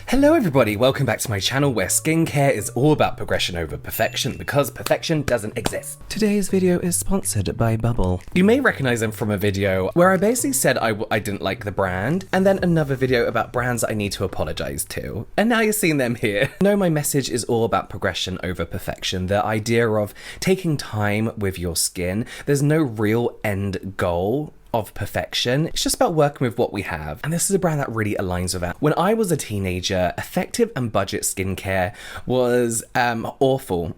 Hello everybody, welcome back to my channel where skincare is all about progression over perfection because perfection doesn't exist. Today's video is sponsored by Bubble. You may recognize them from a video where I basically said I didn't like the brand, and then another video about brands that I need to apologize to. And now you're seeing them here. No, my message is all about progression over perfection. The idea of taking time with your skin. There's no real end goal of perfection. It's just about working with what we have. And this is a brand that really aligns with that. When I was a teenager, effective and budget skincare was awful,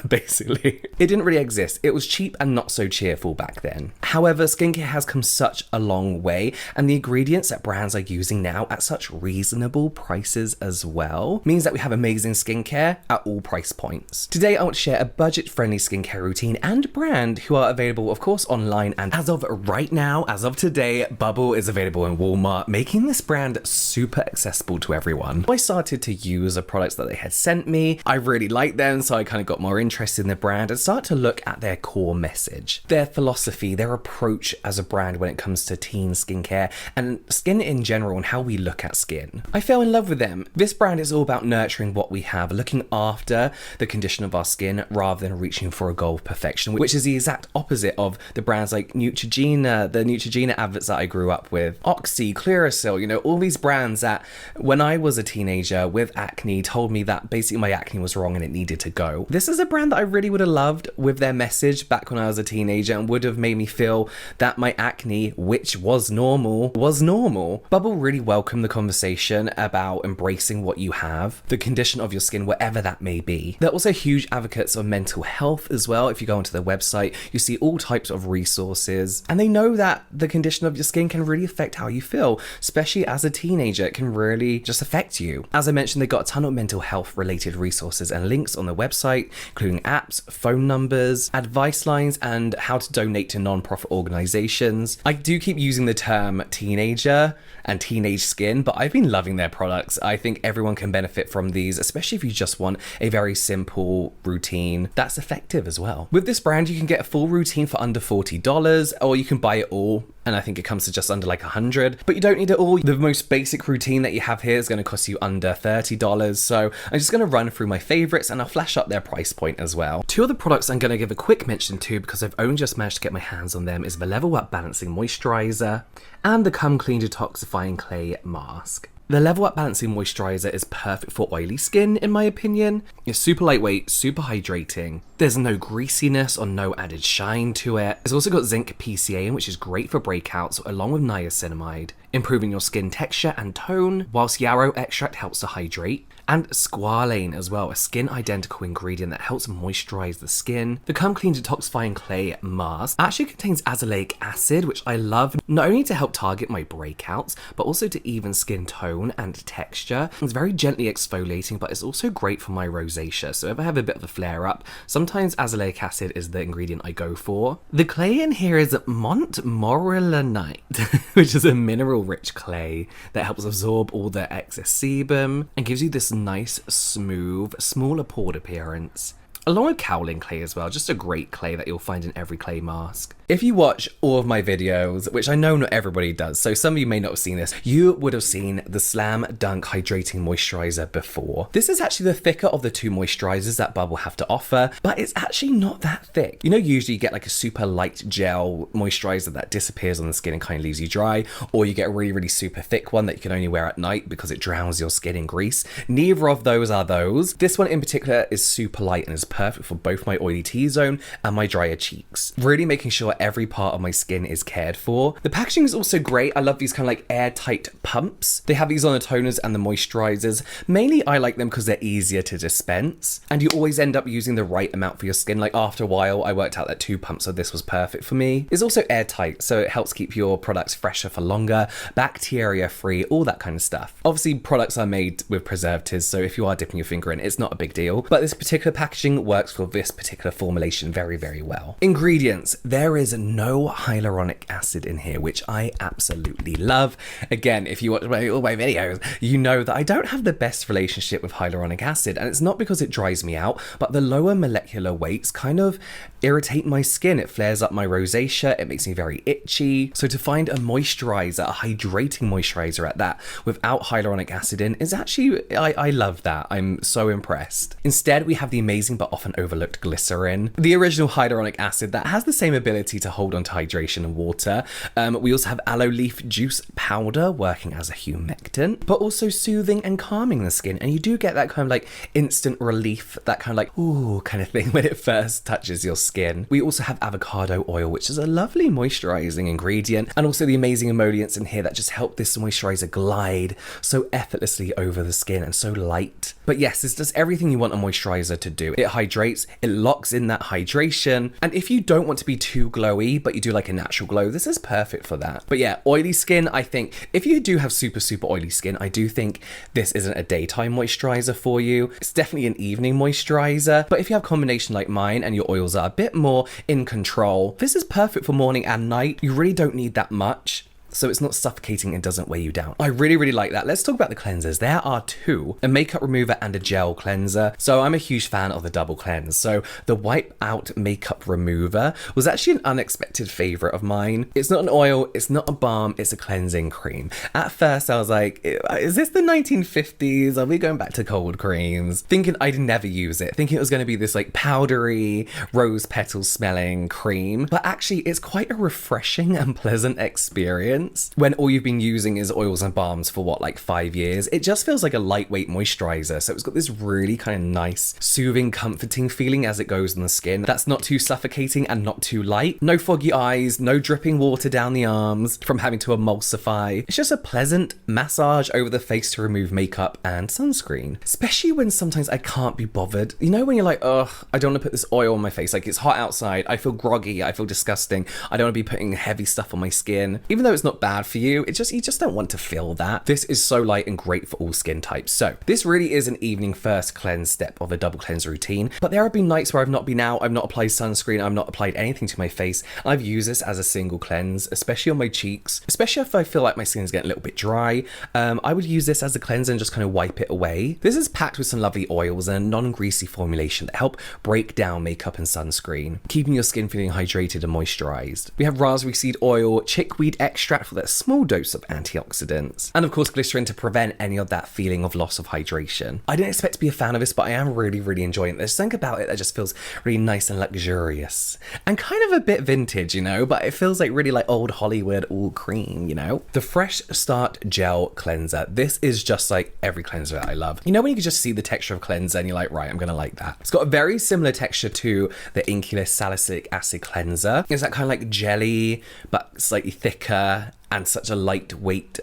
basically. It didn't really exist. It was cheap and not so cheerful back then. However, skincare has come such a long way, and the ingredients that brands are using now at such reasonable prices as well means that we have amazing skincare at all price points. Today, I want to share a budget-friendly skincare routine and brand who are available, of course, online, and as of right now, as of today, Bubble is available in Walmart, making this brand super accessible to everyone. I started to use the products that they had sent me. I really liked them, so I kind of got more interested in the brand and started to look at their core message, their philosophy, their approach as a brand when it comes to teen skincare and skin in general and how we look at skin. I fell in love with them. This brand is all about nurturing what we have, looking after the condition of our skin rather than reaching for a goal of perfection, which is the exact opposite of the brands like Neutrogena, the Neutrogena adverts that I grew up with, Oxy, Clearasil, you know, all these brands that when I was a teenager with acne told me that basically my acne was wrong and it needed to go. This is a brand that I really would have loved with their message back when I was a teenager and would have made me feel that my acne, which was normal, was normal. Bubble really welcomed the conversation about embracing what you have, the condition of your skin, whatever that may be. They're also huge advocates of mental health as well. If you go onto their website, you see all types of resources, and they know that the condition of your skin can really affect how you feel, especially as a teenager. It can really just affect you. As I mentioned, they got a ton of mental health related resources and links on the website, including apps, phone numbers, advice lines, and how to donate to non-profit organizations. I do keep using the term teenager and teenage skin, but I've been loving their products. I think everyone can benefit from these, especially if you just want a very simple routine that's effective as well. With this brand, you can get a full routine for under $40, or you can buy it all, and I think it comes to just under like $100, but you don't need it all. The most basic routine that you have here is going to cost you under $30. So I'm just going to run through my favorites and I'll flash up their price point as well. Two of the products I'm going to give a quick mention to because I've only just managed to get my hands on them is the Level Up Balancing Moisturizer and the Come Clean Detoxifying Clay Mask. The Level Up Balancing Moisturizer is perfect for oily skin, in my opinion. It's super lightweight, super hydrating. There's no greasiness or no added shine to it. It's also got zinc PCA in, which is great for breakouts, along with niacinamide, improving your skin texture and tone, whilst yarrow extract helps to hydrate. And squalane as well, a skin identical ingredient that helps moisturize the skin. The Come Clean Detoxifying Clay Mask actually contains azelaic acid, which I love, not only to help target my breakouts, but also to even skin tone and texture. It's very gently exfoliating, but it's also great for my rosacea. So if I have a bit of a flare up, sometimes azelaic acid is the ingredient I go for. The clay in here is Montmorillonite, which is a mineral rich clay that helps absorb all the excess sebum and gives you this nice, smooth, smaller pored appearance. Along with kaolin clay as well, just a great clay that you'll find in every clay mask. If you watch all of my videos, which I know not everybody does, so some of you may not have seen this, you would have seen the Slam Dunk Hydrating Moisturizer before. This is actually the thicker of the two moisturizers that Bubble have to offer, but it's actually not that thick. You know, usually you get like a super light gel moisturizer that disappears on the skin and kind of leaves you dry, or you get a really, really super thick one that you can only wear at night because it drowns your skin in grease. Neither of those are those. This one in particular is super light and is perfect for both my oily T-zone and my drier cheeks, really making sure every part of my skin is cared for. The packaging is also great. I love these kind of like airtight pumps. They have these on the toners and the moisturizers. Mainly I like them because they're easier to dispense and you always end up using the right amount for your skin. Like after a while I worked out that 2 pumps of this was perfect for me. It's also airtight, so it helps keep your products fresher for longer, bacteria free, all that kind of stuff. Obviously products are made with preservatives, so if you are dipping your finger in, it's not a big deal, but this particular packaging Hydrating works for this particular formulation very, very well. Ingredients. There is no hyaluronic acid in here, which I absolutely love. Again, if you watch all my videos, you know that I don't have the best relationship with hyaluronic acid, and it's not because it dries me out, but the lower molecular weights kind of irritate my skin. It flares up my rosacea, it makes me very itchy. So to find a moisturizer, a hydrating moisturizer at that, without hyaluronic acid in, is actually, I love that. I'm so impressed. Instead, we have the amazing but often overlooked glycerin, the original hyaluronic acid that has the same ability to hold on to hydration and water. We also have aloe leaf juice powder working as a humectant, but also soothing and calming the skin. And you do get that kind of like instant relief, that kind of like, ooh, kind of thing when it first touches your skin. We also have avocado oil, which is a lovely moisturizing ingredient, and also the amazing emollients in here that just help this moisturizer glide so effortlessly over the skin and so light. But yes, this does everything you want a moisturizer to do. It hydrates, it locks in that hydration, and if you don't want to be too glowy, but you do like a natural glow, this is perfect for that. But yeah, oily skin, I think if you do have super oily skin, I do think this isn't a daytime moisturizer for you. It's definitely an evening moisturizer, but if you have a combination like mine and your oils are a bit more in control, this is perfect for morning and night. You really don't need that much, so it's not suffocating and doesn't weigh you down. I really like that. Let's talk about the cleansers. There are two, a makeup remover and a gel cleanser. So I'm a huge fan of the double cleanse. So the Wipe Out Makeup Remover was actually an unexpected favorite of mine. It's not an oil, it's not a balm, it's a cleansing cream. At first I was like, is this the 1950s? Are we going back to cold creams? Thinking I'd never use it, thinking it was going to be this like powdery, rose petal smelling cream. But actually it's quite a refreshing and pleasant experience. When all you've been using is oils and balms for what, like 5 years. It just feels like a lightweight moisturizer. So it's got this really kind of nice, soothing, comforting feeling as it goes on the skin. That's not too suffocating and not too light. No foggy eyes, no dripping water down the arms from having to emulsify. It's just a pleasant massage over the face to remove makeup and sunscreen. Especially when sometimes I can't be bothered. You know when you're like, ugh, I don't want to put this oil on my face. Like it's hot outside, I feel groggy, I feel disgusting. I don't want to be putting heavy stuff on my skin. Even though it's not bad for you, you just don't want to feel that. This is so light and great for all skin types. So this really is an evening first cleanse step of a double cleanse routine. But there have been nights where I've not been out, I've not applied sunscreen, I've not applied anything to my face. I've used this as a single cleanse, especially on my cheeks, especially if I feel like my skin is getting a little bit dry. I would use this as a cleanser and just kind of wipe it away. This is packed with some lovely oils and a non-greasy formulation that help break down makeup and sunscreen, keeping your skin feeling hydrated and moisturized. We have raspberry seed oil, chickweed extract for that small dose of antioxidants, and of course glycerin to prevent any of that feeling of loss of hydration. I didn't expect to be a fan of this, but I am really enjoying it. There's something about it that just feels really nice and luxurious and kind of a bit vintage, you know, but it feels like really like old Hollywood, all cream, you know. The Fresh Start Gel Cleanser. This is just like every cleanser that I love. You know when you can just see the texture of cleanser and you're like, right, I'm gonna like that. It's got a very similar texture to the Inculus Salicylic Acid Cleanser. It's that kind of like jelly, but slightly thicker and such a lightweight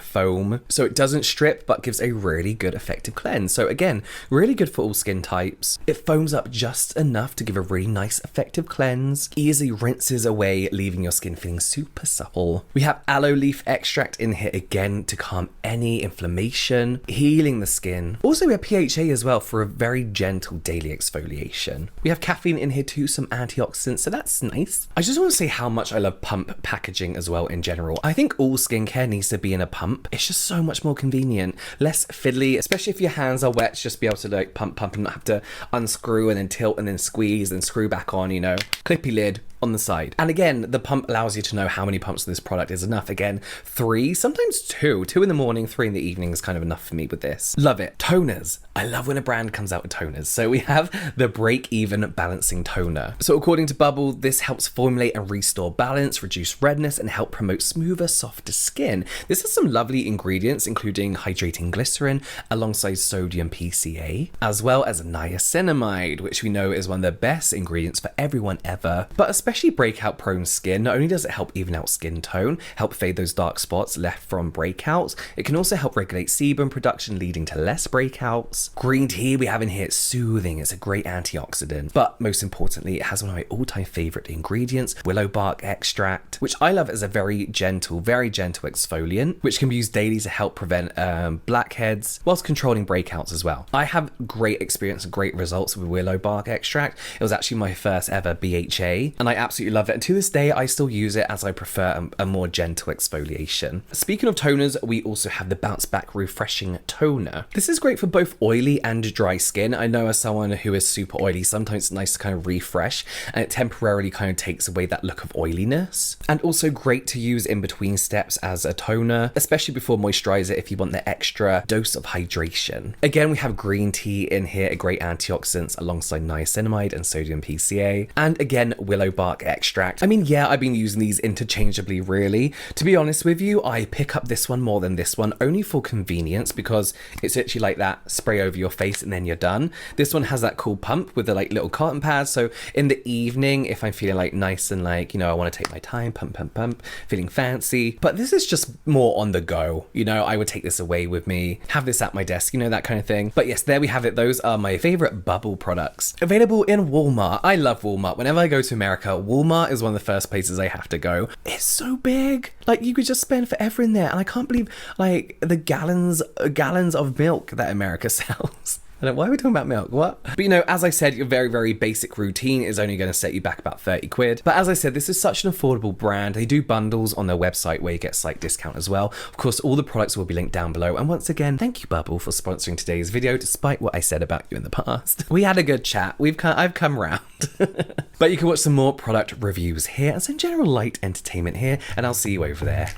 foam. So it doesn't strip, but gives a really good effective cleanse. So again, really good for all skin types. It foams up just enough to give a really nice effective cleanse. Easily rinses away, leaving your skin feeling super supple. We have aloe leaf extract in here again to calm any inflammation, healing the skin. Also we have PHA as well for a very gentle daily exfoliation. We have caffeine in here too, some antioxidants, so that's nice. I just want to say how much I love pump packaging as well in general. I think all skincare needs to be in a pump. It's just so much more convenient, less fiddly, especially if your hands are wet, just be able to like pump and not have to unscrew and then tilt and then squeeze and screw back on, you know. Clippy lid on the side. And again, the pump allows you to know how many pumps of this product is enough. Again, 3, sometimes 2. 2 in the morning, 3 in the evening is kind of enough for me with this. Love it. Toners. I love when a brand comes out with toners. So we have the Break Even Balancing Toner. So according to Bubble, this helps formulate and restore balance, reduce redness, and help promote smoother, softer skin. This has some lovely ingredients, including hydrating glycerin alongside sodium PCA, as well as niacinamide, which we know is one of the best ingredients for everyone ever, but especially especially breakout prone skin. Not only does it help even out skin tone, help fade those dark spots left from breakouts, it can also help regulate sebum production, leading to less breakouts. Green tea we have in here, it's soothing, it's a great antioxidant, but most importantly, it has one of my all-time favorite ingredients, willow bark extract, which I love as a very gentle exfoliant, which can be used daily to help prevent blackheads whilst controlling breakouts as well. I have great experience and great results with willow bark extract. It was actually my first ever BHA, and I absolutely love it. And to this day, I still use it as I prefer a more gentle exfoliation. Speaking of toners, we also have the Bounce Back Refreshing Toner. This is great for both oily and dry skin. I know as someone who is super oily, sometimes it's nice to kind of refresh, and it temporarily kind of takes away that look of oiliness. And also great to use in between steps as a toner, especially before moisturizer if you want the extra dose of hydration. Again, we have green tea in here, a great antioxidant alongside niacinamide and sodium PCA. And again, willow bark extract. I mean, yeah, I've been using these interchangeably really. To be honest with you, I pick up this one more than this one, only for convenience, because it's literally like that, spray over your face and then you're done. This one has that cool pump with the like little cotton pads, so in the evening, if I'm feeling like nice and like, you know, I want to take my time, pump, feeling fancy. But this is just more on the go, you know, I would take this away with me, have this at my desk, you know, that kind of thing. But yes, there we have it. Those are my favorite bubble products. Available in Walmart. I love Walmart. Whenever I go to America, Walmart is one of the first places I have to go. It's so big. Like, you could just spend forever in there. And I can't believe, like, the gallons of milk that America sells. I don't know, why are we talking about milk? What? But you know, as I said, your very basic routine is only going to set you back about 30 quid. But as I said, this is such an affordable brand. They do bundles on their website where you get a slight discount as well. Of course, all the products will be linked down below. And once again, thank you, Bubble, for sponsoring today's video, despite what I said about you in the past. We had a good chat. I've come around. But you can watch some more product reviews here and some general light entertainment here, and I'll see you over there.